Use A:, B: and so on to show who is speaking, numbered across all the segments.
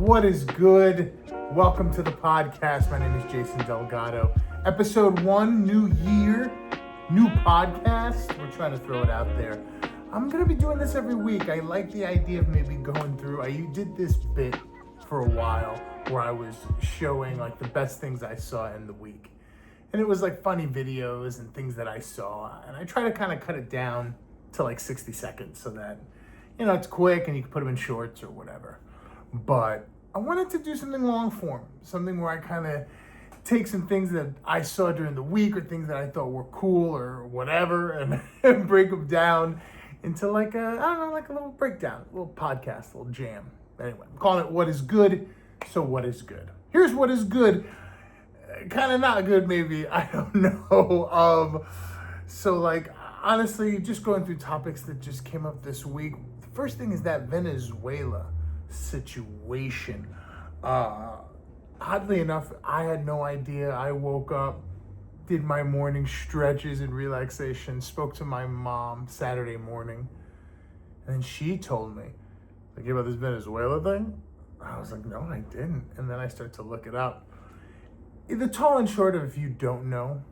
A: What is good? Welcome to the podcast. My name is Jason Delgado. Episode 1, new year, new podcast. We're trying to throw it out there. I'm going to be doing this every week. I like the idea of maybe going through. I did this bit for a while where I was showing like the best things I saw in the week. And it was like funny videos and things that I saw. And I try to kind of cut it down to like 60 seconds so that, it's quick and you can put them in shorts or whatever. But I wanted to do something long form, something where I kind of take some things that I saw during the week or things that I thought were cool or whatever and break them down into like a little breakdown, a little podcast, a little jam. Anyway, I'm calling it What is Good. So what is good? Here's what is good. Kind of not good, maybe. I don't know. So like, honestly, just going through topics that just came up this week. The first thing is that Venezuela situation. Oddly enough, I had no idea. I woke up, did my morning stretches and relaxation, spoke to my mom Saturday morning, and then she told me, like, about this Venezuela thing. I was like, no, I didn't. And then I started to look it up. The tall and short of, if you don't know,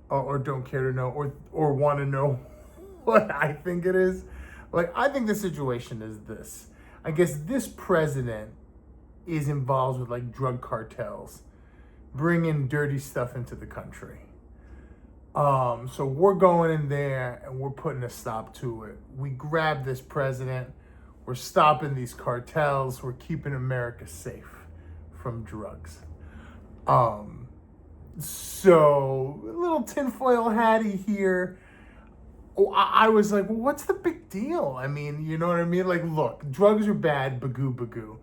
A: or don't care to know, or want to know what I think it is, like, I think the situation is this. I guess this president is involved with like drug cartels, bringing dirty stuff into the country. So we're going in there and we're putting a stop to it. We grab this president. We're stopping these cartels. We're keeping America safe from drugs. So a little tinfoil hatty here. I was like, well, what's the big deal? I mean, you know what I mean? Like, look, drugs are bad, bagoo, bagoo.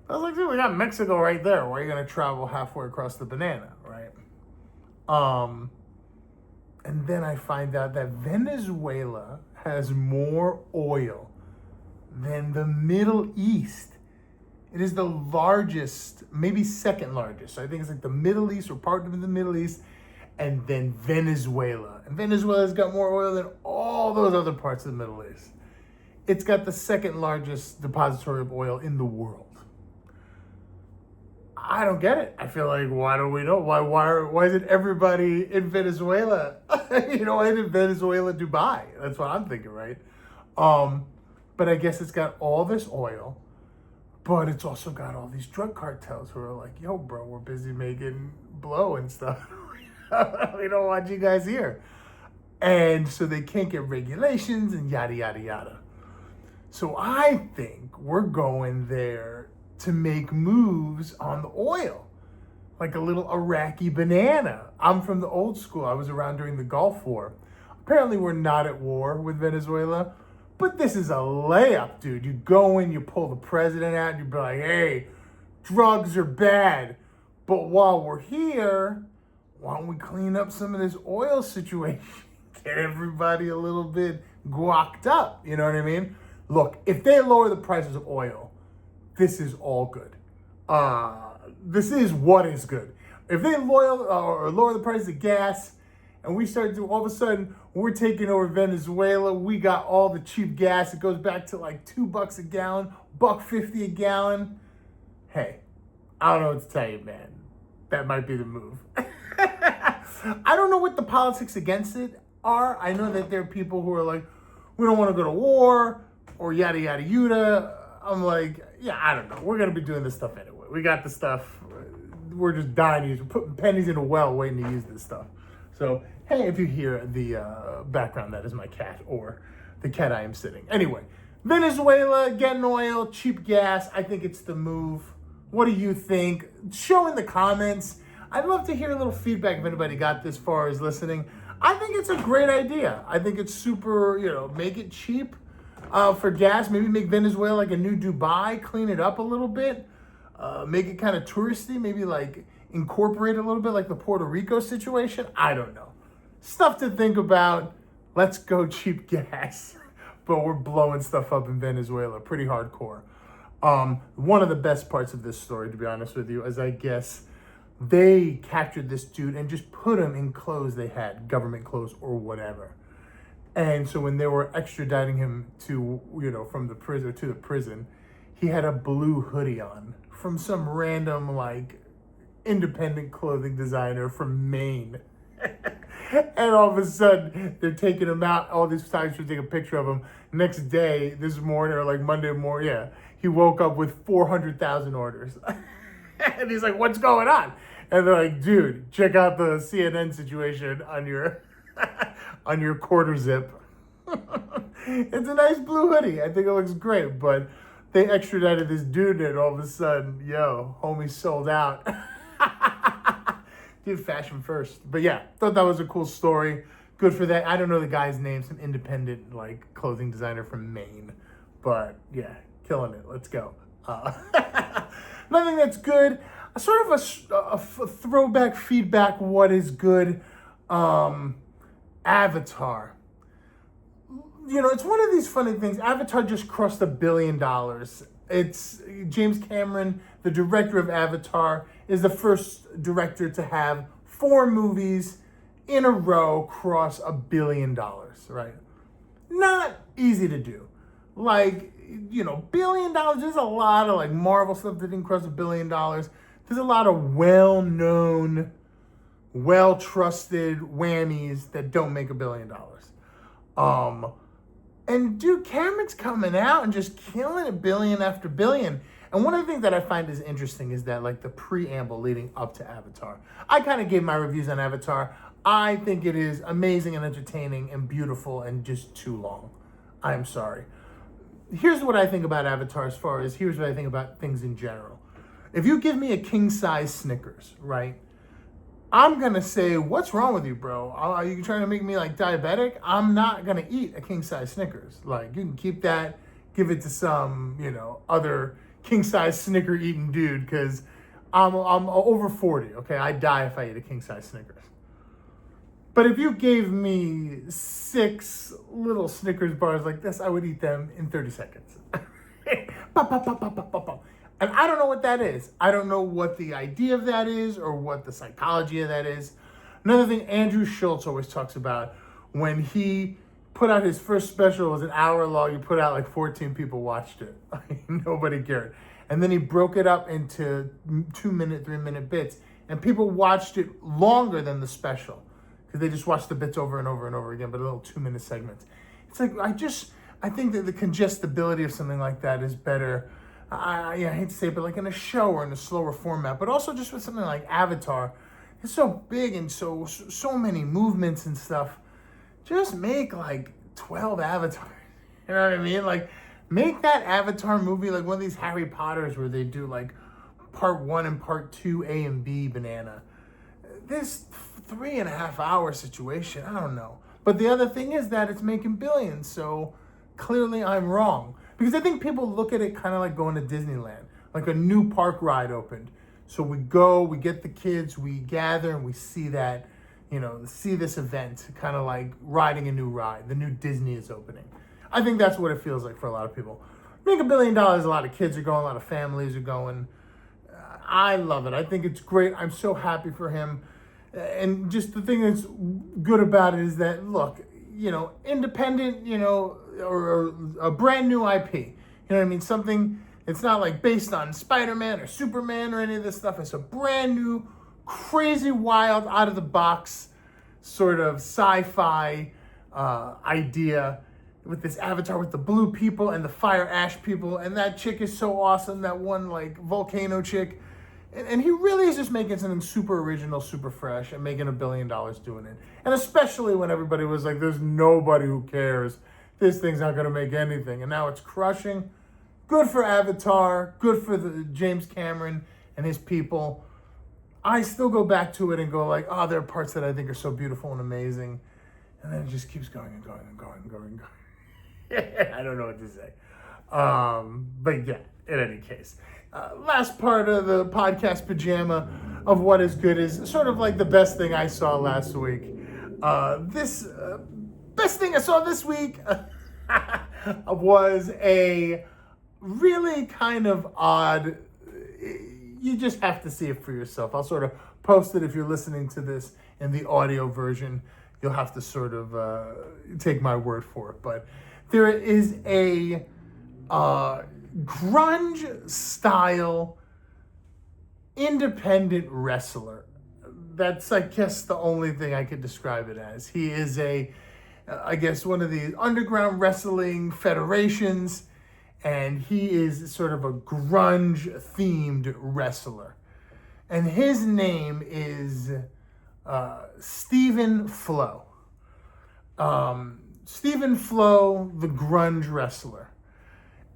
A: I was like, dude, we got Mexico right there. Why are you going to travel halfway across the banana, right? And then I find out that Venezuela has more oil than the Middle East. It is the largest, maybe second largest. So I think it's like the Middle East or part of the Middle East, and then Venezuela. And Venezuela's got more oil than all those other parts of the Middle East. It's got the second largest depository of oil in the world. I don't get it. I feel like, why don't we know? Why isn't everybody in Venezuela? Why isn't Venezuela Dubai? That's what I'm thinking, right? But I guess it's got all this oil, but it's also got all these drug cartels who are like, yo, bro, we're busy making blow and stuff. We don't want you guys here. And so they can't get regulations and yada, yada, yada. So I think we're going there to make moves on the oil, like a little Iraqi banana. I'm from the old school. I was around during the Gulf War. Apparently we're not at war with Venezuela, but this is a layup, dude. You go in, you pull the president out, and you be like, hey, drugs are bad. But while we're here, why don't we clean up some of this oil situation? Get everybody a little bit guacked up, you know what I mean? Look, if they lower the prices of oil, this is all good. This is what is good. If they lower the price of gas, and we start to, all of a sudden, we're taking over Venezuela, we got all the cheap gas, it goes back to like $2 a gallon, $1.50 a gallon. Hey, I don't know what to tell you, man. That might be the move. I don't know what the politics against it are. I know that there are people who are like, we don't want to go to war, or yada, yada, yada. I'm like, yeah, I don't know. We're going to be doing this stuff anyway. We got the stuff. We're just dying to use. We're putting pennies in a well waiting to use this stuff. So, hey, if you hear the background, that is my cat or the cat I am sitting. Anyway, Venezuela, getting oil, cheap gas. I think it's the move. What do you think? Show in the comments. I'd love to hear a little feedback if anybody got this far as listening. I think it's a great idea. I think it's super, make it cheap for gas. Maybe make Venezuela like a new Dubai, clean it up a little bit, make it kind of touristy, maybe like incorporate a little bit like the Puerto Rico situation. I don't know. Stuff to think about. Let's go cheap gas. But we're blowing stuff up in Venezuela pretty hardcore. One of the best parts of this story, to be honest with you, is I guess they captured this dude and just put him in clothes they had, government clothes or whatever. And so when they were extraditing him to, from the prison to the prison, he had a blue hoodie on from some random like independent clothing designer from Maine. And all of a sudden, they're taking him out. All these times to take a picture of him. Next day, this morning, or like Monday morning, yeah, he woke up with 400,000 orders. And he's like, what's going on? And they're like, dude, check out the CNN situation on your on your quarter zip. It's a nice blue hoodie. I think it looks great. But they extradited this dude, and all of a sudden, yo, homie sold out. Dude, fashion first. But yeah, thought that was a cool story. Good for that. I don't know the guy's name, some independent like clothing designer from Maine. But yeah, killing it. Let's go. Another thing that's good, sort of a throwback feedback, what is good, Avatar. You know, it's one of these funny things. Avatar just crossed $1 billion. It's James Cameron, the director of Avatar, is the first director to have 4 movies in a row cross $1 billion, right? Not easy to do. Like, you know, $1 billion, there's a lot of like Marvel stuff that didn't cross $1 billion. There's a lot of well-known, well-trusted whammies that don't make $1 billion. And dude, Cameron's coming out and just killing $1 billion after billion. And one of the things that I find is interesting is that like the preamble leading up to Avatar. I kind of gave my reviews on Avatar. I think it is amazing and entertaining and beautiful and just too long. I'm sorry. Here's what I think about Avatar as far as here's what I think about things in general. If you give me a king-size Snickers, right? I'm going to say, what's wrong with you, bro? Are you trying to make me like diabetic? I'm not going to eat a king-size Snickers. Like, you can keep that, give it to some, you know, other king-size Snicker eating dude, because I'm over 40, okay? I die if I eat a king-size Snickers. But if you gave me 6 little Snickers bars like this, I would eat them in 30 seconds. Pop, pop, pop, pop, pop, pop, pop. And I don't know what that is. I don't know what the idea of that is or what the psychology of that is. Another thing Andrew Schultz always talks about, when he put out his first special, it was an hour long. He put out like 14 people watched it. Nobody cared. And then he broke it up into 2-minute, 3-minute bits. And people watched it longer than the special, because they just watched the bits over and over and over again, but little 2-minute segments. It's like, I think that the congestibility of something like that is better. I hate to say it, but like in a show or in a slower format, but also just with something like Avatar, it's so big and so many movements and stuff. Just make like 12 Avatars. You know what I mean? Like, make that Avatar movie like one of these Harry Potters where they do like part 1 and part 2, A and B banana. This 3.5 hour situation, I don't know. But the other thing is that it's making billions, so clearly I'm wrong. Because I think people look at it kind of like going to Disneyland, like a new park ride opened. So we go, we get the kids, we gather, and we see that, you know, see this event, kind of like riding a new ride. The new Disney is opening. I think that's what it feels like for a lot of people. Make $1 billion, a lot of kids are going, a lot of families are going. I love it. I think it's great. I'm so happy for him. And just the thing that's good about it is that, look, you know, independent, you know, or a brand new IP. You know what I mean? Something, it's not like based on Spider-Man or Superman or any of this stuff. It's a brand new, crazy, wild, out of the box sort of sci-fi idea with this Avatar with the blue people and the fire ash people. And that chick is so awesome, that one like volcano chick. And he really is just making something super original, super fresh, and making $1 billion doing it. And especially when everybody was like, there's nobody who cares. This thing's not going to make anything. And now it's crushing. Good for Avatar. Good for the James Cameron and his people. I still go back to it and go like, oh, there are parts that I think are so beautiful and amazing. And then it just keeps going and going and going and going and going. I don't know what to say. But yeah, in any case. Last part of the podcast pajama of what is good is sort of like the best thing I saw last week. Best thing I saw this week was a really kind of odd, you just have to see it for yourself. I'll sort of post it if you're listening to this in the audio version. You'll have to sort of take my word for it. But there is a grunge style independent wrestler. That's, I guess, the only thing I could describe it as. He is I guess, one of the underground wrestling federations, and he is sort of a grunge-themed wrestler. And his name is Stephen Flow. Stephen Flow, the grunge wrestler.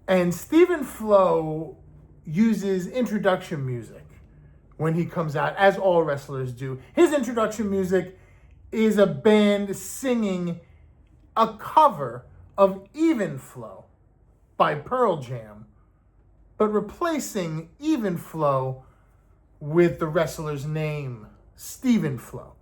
A: And Stephen Flow uses introduction music when he comes out, as all wrestlers do. His introduction music is a band singing a cover of Even Flow by Pearl Jam, but replacing Even Flow with the wrestler's name, Stephen Flow.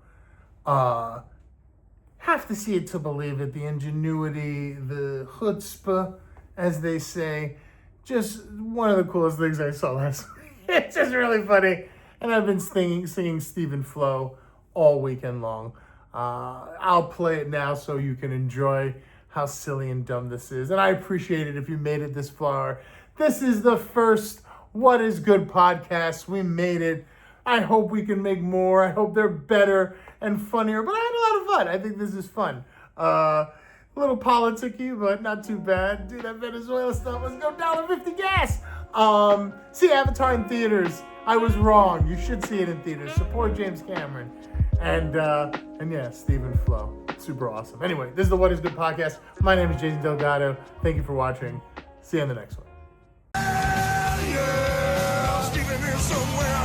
A: Have to see it to believe it. The ingenuity, the chutzpah, as they say. Just one of the coolest things I saw last week. It's just really funny. And I've been singing Stephen Flow all weekend long. I'll play it now so you can enjoy how silly and dumb this is. And I appreciate it if you made it this far. This is the first What Is Good podcast. We made it. I hope we can make more. I hope they're better and funnier. But I had a lot of fun. I think this is fun. A little politicky, but not too bad. Dude, that Venezuela stuff was go $1.50 gas. See Avatar in theaters. I was wrong. You should see it in theaters. Support James Cameron. And yeah, Stephen Flow. Super awesome. Anyway, this is the What Is Good podcast. My name is Jason Delgado. Thank you for watching. See you on the next one.
B: Yeah, Stephen is somewhere.